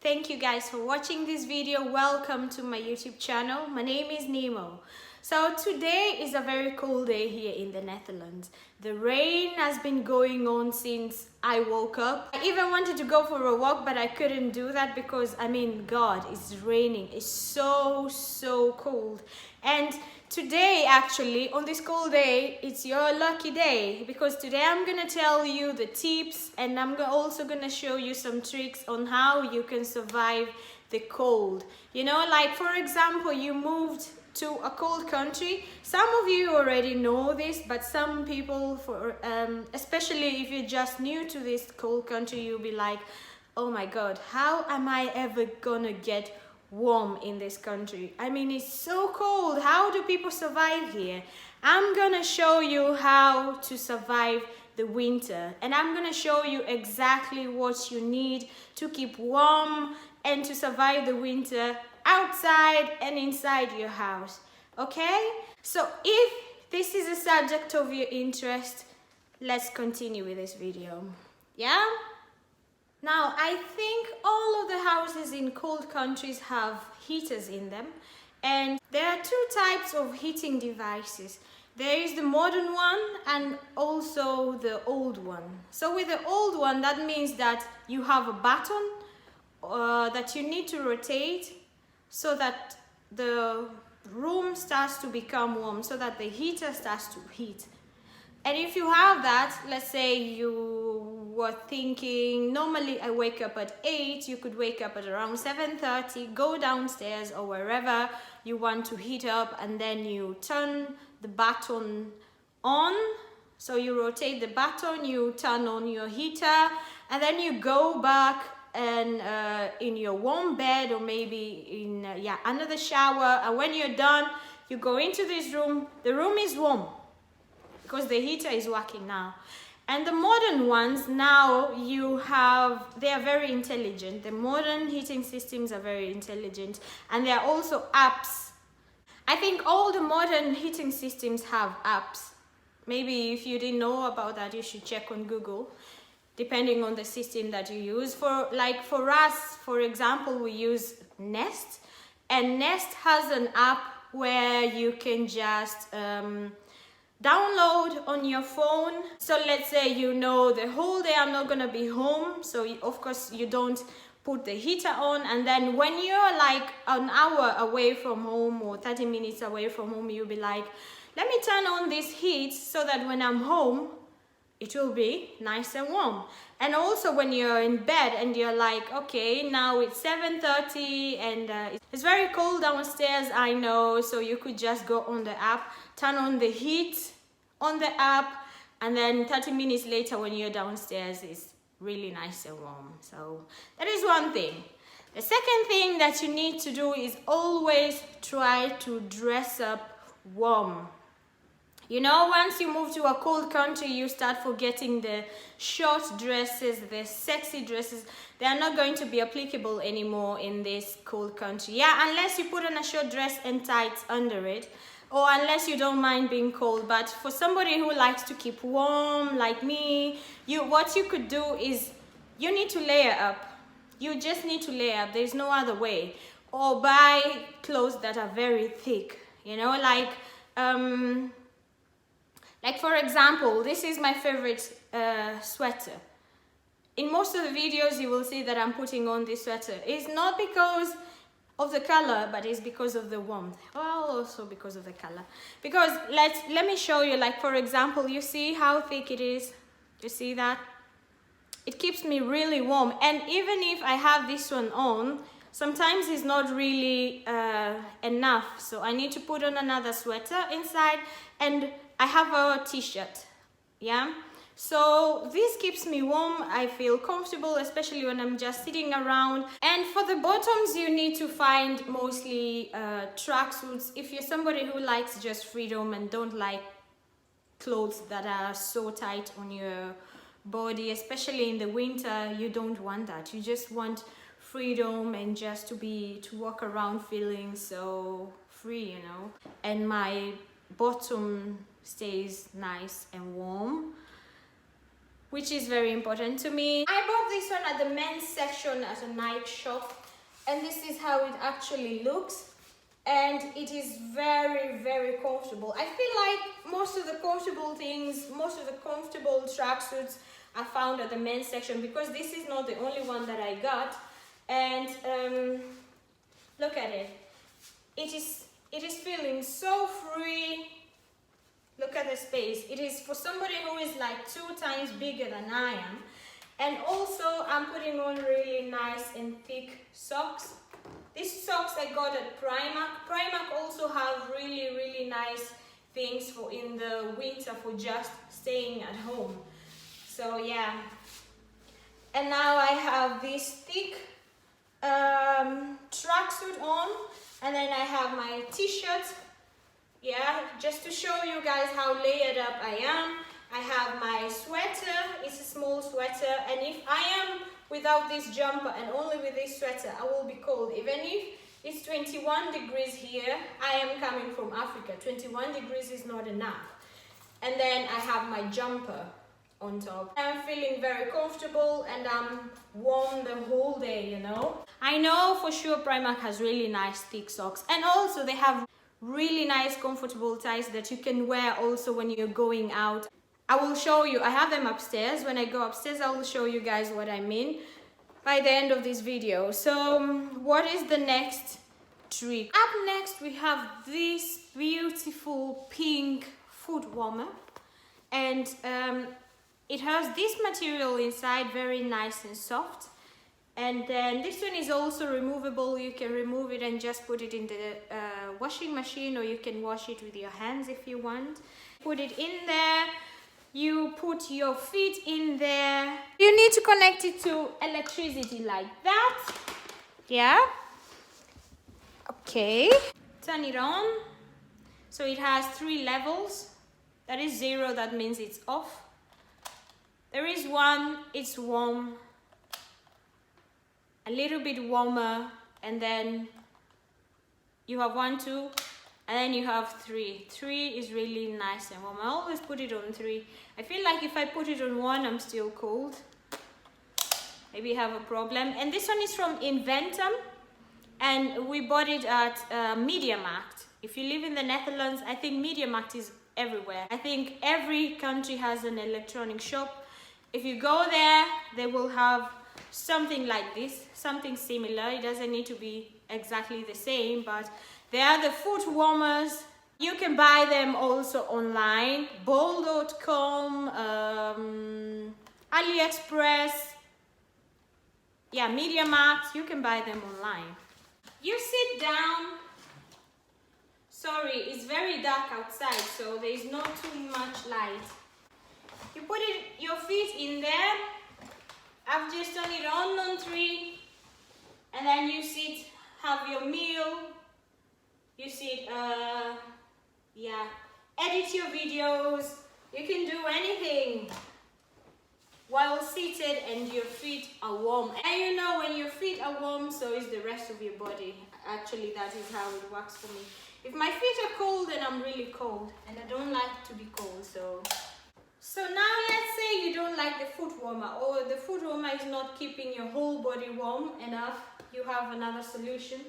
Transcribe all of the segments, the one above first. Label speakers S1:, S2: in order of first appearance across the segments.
S1: Thank you guys for watching this video. Welcome to my YouTube channel. My name is Nemo. So today is a very cold day here in the Netherlands. The rain has been going on since I woke up. I even wanted to go for a walk, but I couldn't do that because, God, it's raining. It's so cold. And today, actually, on this cold day, it's your lucky day because today I'm gonna tell you the tips and I'm also gonna show you some tricks on how you can survive the cold. You know, like for example, you moved to a cold country. Some of you already know this, but some people, especially if you're just new to this cold country, you'll be like, oh my God, how am I ever gonna get warm in this country? I mean, it's so cold. How do people survive here? I'm gonna show you how to survive the winter, and I'm gonna show you exactly what you need to keep warm and to survive the winter outside and inside your house. Okay? So if this is a subject of your interest, let's continue with this video. Yeah? Now, I think all of the houses in cold countries have heaters in them, and there are two types of heating devices. There is the modern one and also the old one. So with the old one, that means that you have a button that you need to rotate so that the room starts to become warm, so that the heater starts to heat. And if you have that, let's say you were thinking, normally I wake up at 8, you could wake up at around 7:30, go downstairs or wherever you want to heat up, and then you turn the button on. So you rotate the button, you turn on your heater, and then you go back and in your warm bed, or maybe in under the shower, and when you're done, you go into this room. The room is warm because the heater is working now. And the modern ones now, they are very intelligent. The modern heating systems are very intelligent, and there are also apps. I think all the modern heating systems have apps. Maybe if you didn't know about that, you should check on Google, depending on the system that you use. For us, for example, we use Nest, and Nest has an app where you can just download on your phone. So let's say the whole day I'm not gonna be home, so of course you don't put the heater on, and then when you're like an hour away from home or 30 minutes away from home, you'll be like, let me turn on this heat so that when I'm home it will be nice and warm. And also when you're in bed and you're like, okay, now it's 7:30 and it's very cold downstairs, I know, so you could just go on the app, turn on the heat on the app, and then 30 minutes later when you're downstairs, it's really nice and warm. So that is one thing. The second thing that you need to do is always try to dress up warm. You know, once you move to a cold country, you start forgetting the short dresses, the sexy dresses. They are not going to be applicable anymore in this cold country. Yeah, unless you put on a short dress and tights under it, or unless you don't mind being cold. But for somebody who likes to keep warm, like me, what you could do is you need to layer up. You just need to layer up. There's no other way. Or buy clothes that are very thick. You know, like for example, this is my favorite sweater. In most of the videos, you will see that I'm putting on this sweater. It's not because of the color, but it's because of the warmth. Well, also because of the color. Because let me show you, like for example, you see how thick it is? You see that? It keeps me really warm. And even if I have this one on, sometimes it's not really enough. So I need to put on another sweater inside, and I have a t-shirt, yeah? So this keeps me warm. I feel comfortable, especially when I'm just sitting around. And for the bottoms, you need to find mostly tracksuits. If you're somebody who likes just freedom and don't like clothes that are so tight on your body, especially in the winter, you don't want that. You just want freedom and just to walk around feeling so free, you know? And my bottom stays nice and warm. which is very important to me. I bought this one at the men's section at a Nike shop, and this is how it actually looks, and it is very, very comfortable. I feel like most of the comfortable things, most of the comfortable tracksuits are found at the men's section, because this is not the only one that I got. And look at it. It is feeling so free. Look at the space. It is for somebody who is like 2 times bigger than I am. And also I'm putting on really nice and thick socks. These socks I got at Primark. Primark also have really, really nice things for in the winter for just staying at home. So yeah. And now I have this thick tracksuit on, and then I have my t-shirt. Yeah, just to show you guys how layered up I am. I have my sweater. It's a small sweater, and if I am without this jumper and only with this sweater, I will be cold. Even if it's 21 degrees here, I am coming from Africa. 21 degrees is not enough. And then I have my jumper on top. I'm feeling very comfortable and I'm warm the whole day, you know. I know for sure Primark has really nice thick socks, and also they have really nice comfortable ties that you can wear also when you're going out. I will show you. I have them upstairs. When I go upstairs, I will show you guys what I mean by the end of this video. So what is the next trick? Up next we have this beautiful pink foot warmer, and it has this material inside, very nice and soft. And then this one is also removable. You can remove it and just put it in the washing machine, or you can wash it with your hands if you want. Put it in there. You put your feet in there. You need to connect it to electricity like that. Yeah. Okay. Turn it on. So it has 3 levels. That is 0, that means it's off. There is 1, it's warm. A little bit warmer, and then you have 1, 2, and then you have 3. 3 is really nice and warm. I always put it on 3. I feel like if I put it on 1, I'm still cold. Maybe I have a problem. And this one is from Inventum, and we bought it at MediaMarkt. If you live in the Netherlands, I think MediaMarkt is everywhere. I think every country has an electronic shop. If you go there, they will have something like this, something similar. It doesn't need to be exactly the same, but they are the foot warmers. You can buy them also online, bol.com, AliExpress, yeah, MediaMarkt. You can buy them online. You sit down. Sorry, it's very dark outside, so there is not too much light. You put your feet in there. I've just turned it on 3, and then you sit, have your meal, you sit, yeah, edit your videos, you can do anything while seated and your feet are warm. And you know, when your feet are warm, so is the rest of your body. Actually, that is how it works for me. If my feet are cold, then I'm really cold, and I don't like to be cold, so now let's say you don't like the foot warmer, or the foot warmer is not keeping your whole body warm enough. You have another solution.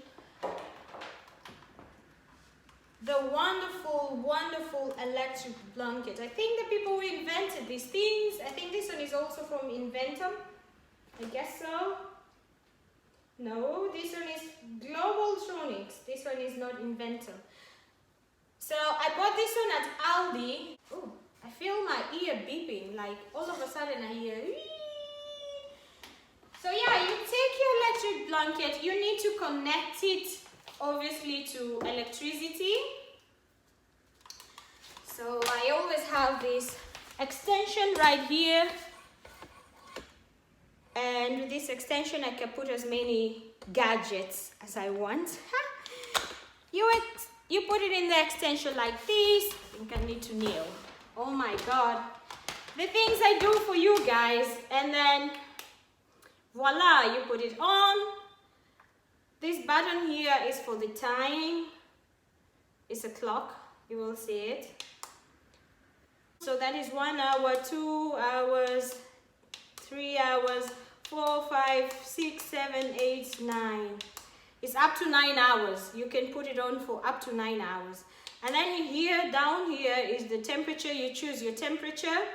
S1: The wonderful, wonderful electric blanket. I think the people who invented these things, I think this one is also from Inventum. I guess so. No, this one is Globaltronics. This one is not Inventum. So I bought this one at Aldi. Ooh. I feel my ear beeping, like all of a sudden I hear. So yeah, you take your electric blanket, you need to connect it obviously to electricity. So I always have this extension right here, and with this extension I can put as many gadgets as I want. You put it in the extension like this. I think I need to kneel. Oh my god, the things I do for you guys. And then voila, you put it on. This button here is for the time. It's a clock, you will see it. So that is 1 hour, 2 hours, 3 hours, 4, 5, 6, 7, 8, 9. It's up to 9 hours. You can put it on for up to 9 hours. And then here, down here is the temperature. You choose your temperature.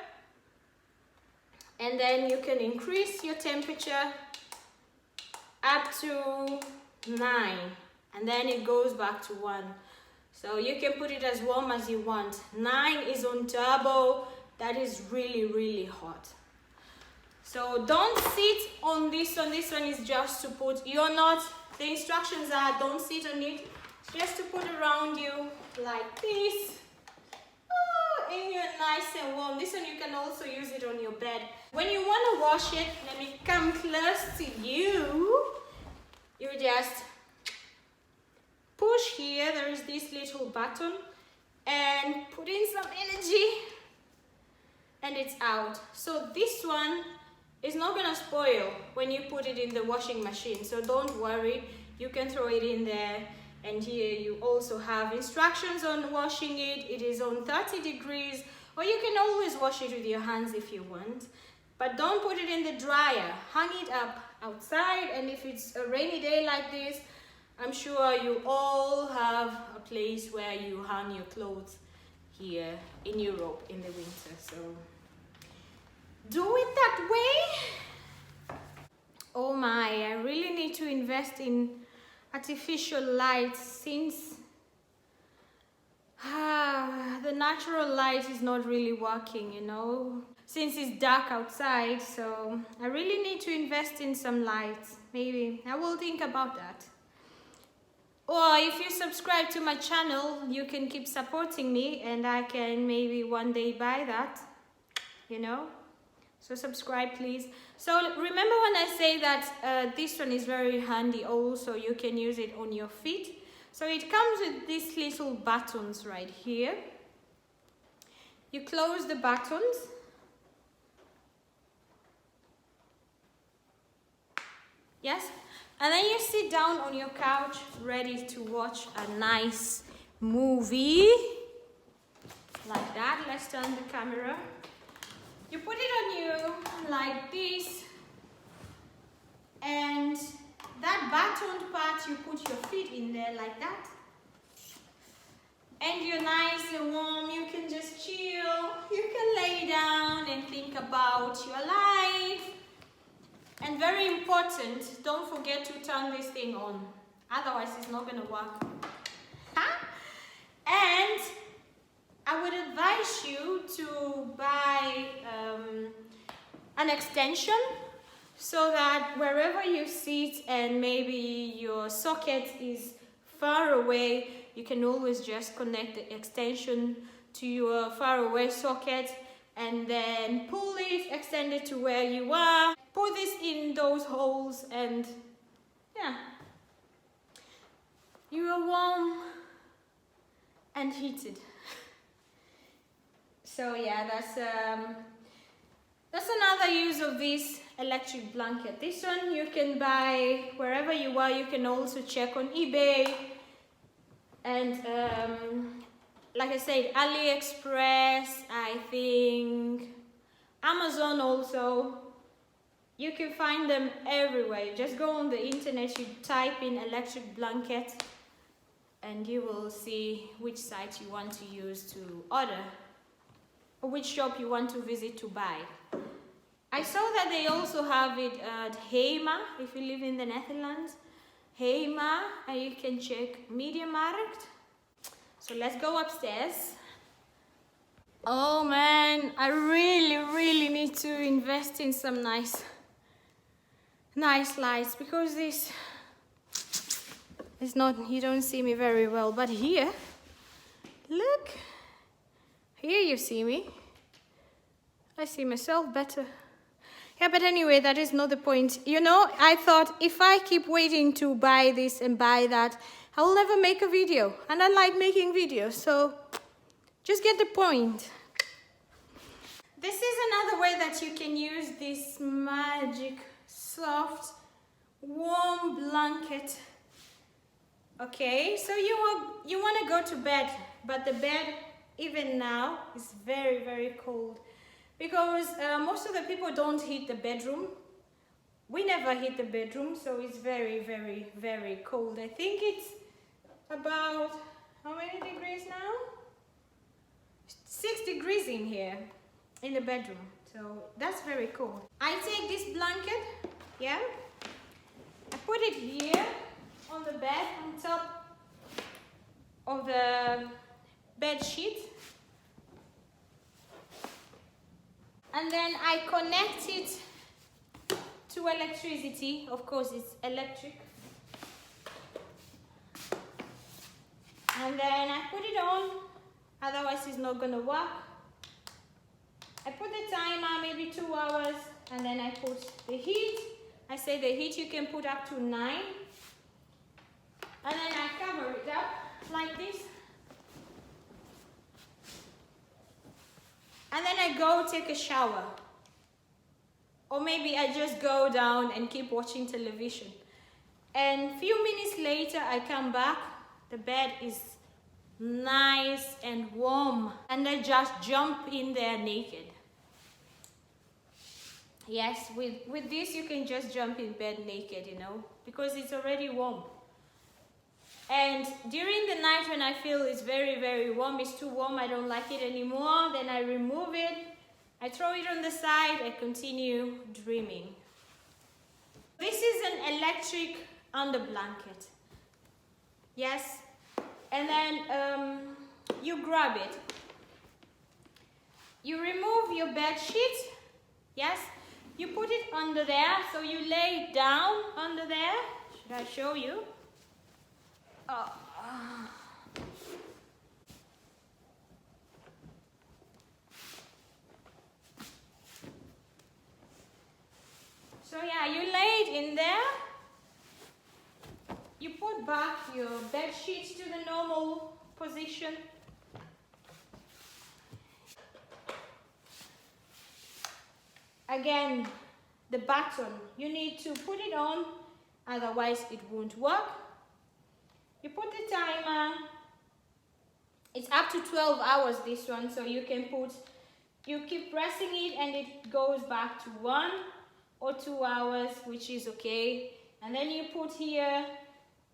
S1: And then you can increase your temperature up to 9. And then it goes back to 1. So you can put it as warm as you want. 9 is on turbo. That is really, really hot. So don't sit on this one. This one is just to put, you're not, the instructions are don't sit on it. Just to put around you like this. Oh, and you're nice and warm. This one you can also use it on your bed. When you want to wash it, let me come close to you. You just push here. There is this little button and put in some energy and it's out. So this one is not gonna spoil when you put it in the washing machine. So don't worry, you can throw it in there. And here you also have instructions on washing it. It is on 30 degrees, or you can always wash it with your hands if you want. But don't put it in the dryer. Hang it up outside, and if it's a rainy day like this, I'm sure you all have a place where you hang your clothes here in Europe in the winter. So do it that way. Oh my, I really need to invest in artificial light since the natural light is not really working, you know, since it's dark outside. So I really need to invest in some lights. Maybe I will think about that. Or if you subscribe to my channel, you can keep supporting me and I can maybe one day buy that, you know. So subscribe please. So remember when I say that this one is very handy also, you can use it on your feet. So it comes with these little buttons right here. You close the buttons. Yes? And then you sit down on your couch ready to watch a nice movie. Like that. Let's turn the camera. You put it on you like this, and that buttoned part, you put your feet in there like that. And you're nice and warm, you can just chill, you can lay down and think about your life. And very important, don't forget to turn this thing on, otherwise it's not going to work. And I would advise you to buy an extension so that wherever you sit and maybe your socket is far away, you can always just connect the extension to your far away socket and then pull it, extend it to where you are, put this in those holes, and yeah, you are warm and heated. So yeah, that's another use of this electric blanket. This one you can buy wherever you are. You can also check on eBay and like I said, AliExpress, I think Amazon also. You can find them everywhere. You just go on the internet, you type in electric blanket and you will see which site you want to use to order, or which shop you want to visit to buy. I saw that they also have it at Hema, if you live in the Netherlands. Hema, and you can check MediaMarkt. So let's go upstairs. Oh man, I really need to invest in some nice lights, because this is not, you don't see me very well, but here, look. Here you see me. I see myself better. Yeah, but anyway, that is not the point. You know, I thought if I keep waiting to buy this and buy that, I will never make a video. And I like making videos, so just get the point. This is another way that you can use this magic, soft, warm blanket. Okay, so you want to go to bed, but the bed even now is very cold. because most of the people don't heat the bedroom. We never heat the bedroom, so it's very, very, very cold. I think it's about, how many degrees now? 6 degrees in here, in the bedroom. So that's very cold. I take this blanket, yeah, I put it here on the bed, on top of the bed sheet. And then I connect it to electricity. Of course, it's electric. And then I put it on, otherwise it's not gonna work. I put the timer, maybe 2 hours, and then I put the heat. I say the heat you can put up to 9. And then I cover it up like this. And then I go take a shower. Or maybe I just go down and keep watching television. And a few minutes later, I come back. The bed is nice and warm. And I just jump in there naked. Yes, with this you can just jump in bed naked, you know, because it's already warm. And during the night when I feel it's very, very warm, it's too warm, I don't like it anymore, then I remove it, I throw it on the side, I continue dreaming. This is an electric under blanket. Yes, and then you grab it. You remove your bed sheet, yes, you put it under there, so you lay it down under there. Should I show you? So yeah, you lay it in there. You put back your bed sheets to the normal position. Again, the button, you need to put it on, otherwise it won't work. You put the timer, it's up to 12 hours this one, so you can you keep pressing it and it goes back to 1 or 2 hours, which is okay. And then you put here,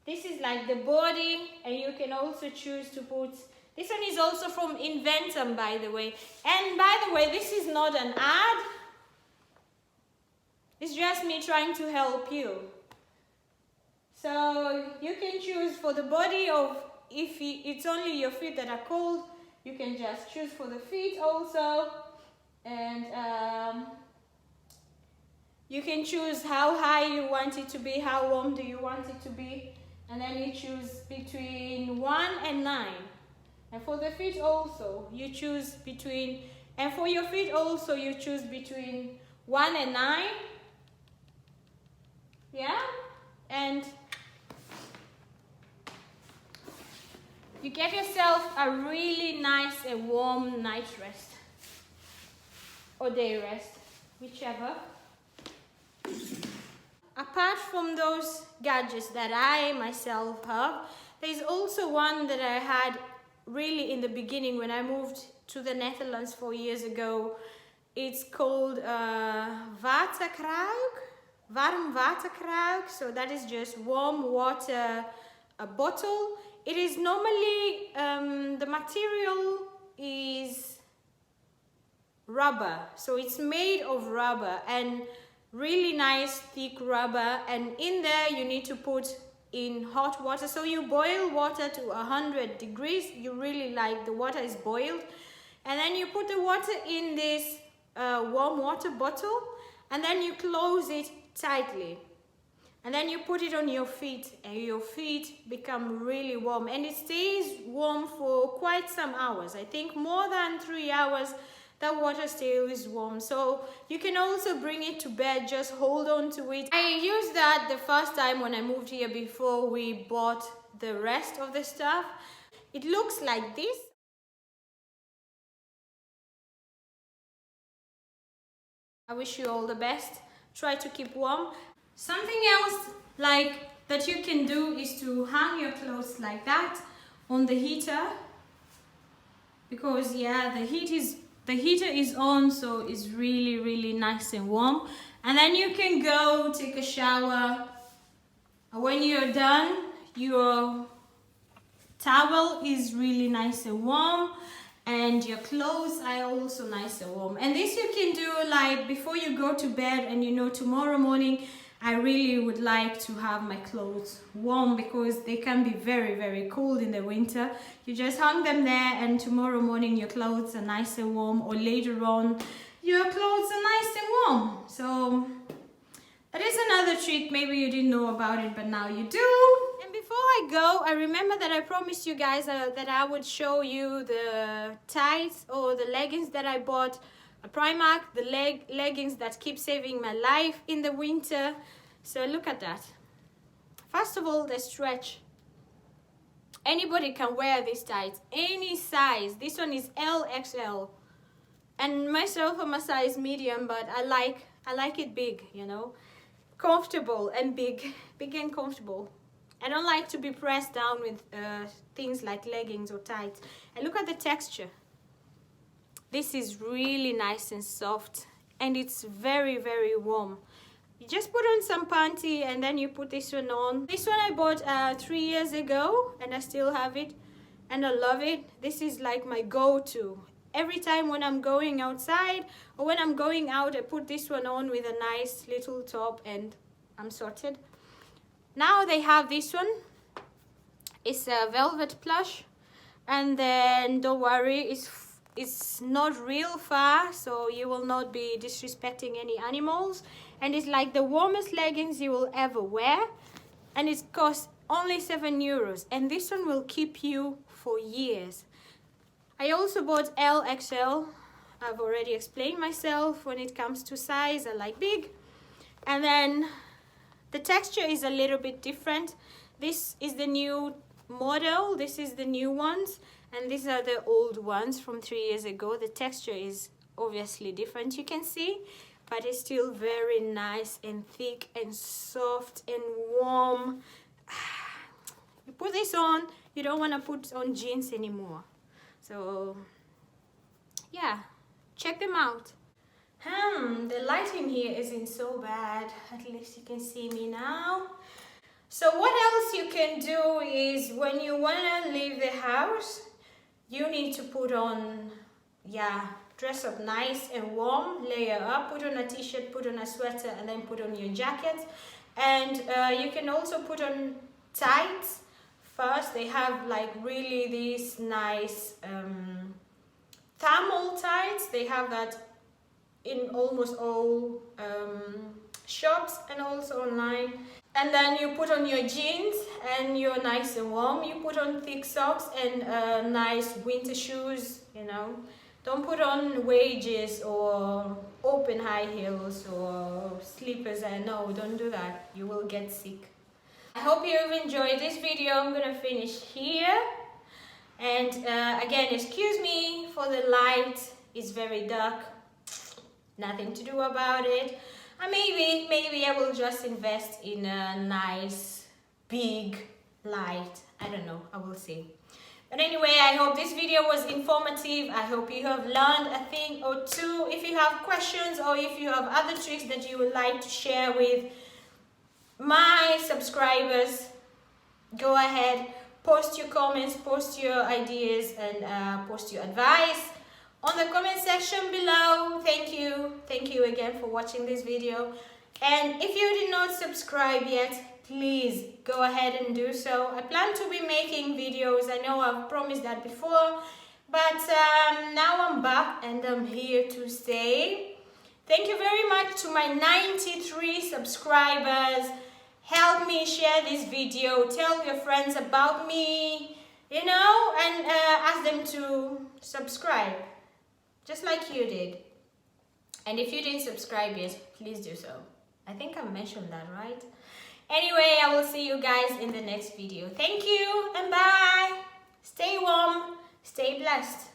S1: this is like the body, and you can also choose to put, this one is also from Inventum, by the way. And by the way, this is not an ad, it's just me trying to help you. So you can choose for the body, of if it's only your feet that are cold, you can just choose for the feet also. And you can choose how high you want it to be, how warm do you want it to be. And then you choose between 1 and 9. And for the feet also, you choose between, and for your feet also, you choose between 1 and 9. Yeah? And you get yourself a really nice and warm night rest or day rest, whichever. Apart from those gadgets that I myself have, there's also one that I had really in the beginning when I moved to the Netherlands 4 years ago. It's called waterkruik, warm waterkruik. So that is just warm water, a bottle. It is normally, the material is rubber. So it's made of rubber and really nice thick rubber. And in there you need to put in hot water. So you boil water to 100 degrees. You really like the water is boiled. And then you put the water in this warm water bottle. And then you close it tightly. And then you put it on your feet, and your feet become really warm, and it stays warm for quite some hours. I think more than 3 hours that water stays warm. So you can also bring it to bed, just hold on to it. I used that the first time when I moved here before we bought the rest of the stuff. It looks like this. I wish you all the best. Try to keep warm. Something else like that you can do is to hang your clothes like that on the heater, because yeah, the heat is the heater is on, so it's really nice and warm. And then you can go take a shower. When you're done, your towel is really nice and warm, and your clothes are also nice and warm. And this you can do like before you go to bed, and you know tomorrow morning I really would like to have my clothes warm because they can be very cold in the winter. You just hang them there, and tomorrow morning your clothes are nice and warm, or later on your clothes are nice and warm. So that is another trick. Maybe you didn't know about it, but now you do. And before I go, I remember that I promised you guys that I would show you the tights or the leggings that I bought at Primark, the leggings that keep saving my life in the winter. So look at that. First of all, the stretch. Anybody can wear these tights, any size. This one is LXL, and myself I'm a size medium, but I like it big, you know, comfortable and big and comfortable. I don't like to be pressed down with things like leggings or tights. And look at the texture. This is really nice and soft, and it's very warm. You just put on some panty, and then you put this one on. This one I bought 3 years ago, and I still have it, and I love it. This is like my go-to. Every time when I'm going outside or when I'm going out, I put this one on with a nice little top, and I'm sorted. Now they have this one. It's a velvet plush, and then don't worry, it's not real fur, so you will not be disrespecting any animals. And it's like the warmest leggings you will ever wear, and it costs only €7, and this one will keep you for years. I also bought LXL. I've already explained myself when it comes to size. I like big. And then the texture is a little bit different. This is the new model. This is the new ones, and these are the old ones from 3 years ago. The texture is obviously different, you can see, but it's still very nice and thick and soft and warm. You put this on, you don't want to put on jeans anymore. So yeah, check them out. The lighting here isn't so bad. At least you can see me now. So what else you can do is when you want to leave the house, you need to put on, dress up nice and warm, layer up, put on a t-shirt, put on a sweater, and then put on your jacket. And you can also put on tights first. They have like really these nice thermal tights. They have that in almost all shops and also online. And then you put on your jeans and you're nice and warm. You put on thick socks and nice winter shoes, you know. Don't put on wedges or open high heels or slippers. No, don't do that. You will get sick. I hope you've enjoyed this video. I'm gonna finish here. And again, excuse me for the light. It's very dark. Nothing to do about it. Maybe I will just invest in a nice big light. I don't know, I will see. But anyway, I hope this video was informative. I hope you have learned a thing or two. If you have questions or if you have other tricks that you would like to share with my subscribers, go ahead, post your comments, post your ideas, and post your advice on the comment section below. Thank you again for watching this video. And if you did not subscribe yet, please go ahead and do so. I plan to be making videos. I know I've promised that before, but now I'm back and I'm here to stay. Thank you very much to my 93 subscribers. Help me share this video, tell your friends about me, you know, and ask them to subscribe, just like you did. And if you didn't subscribe yet, please do so. I think I mentioned that, right? Anyway, I will see you guys in the next video. Thank you and bye. Stay warm, stay blessed.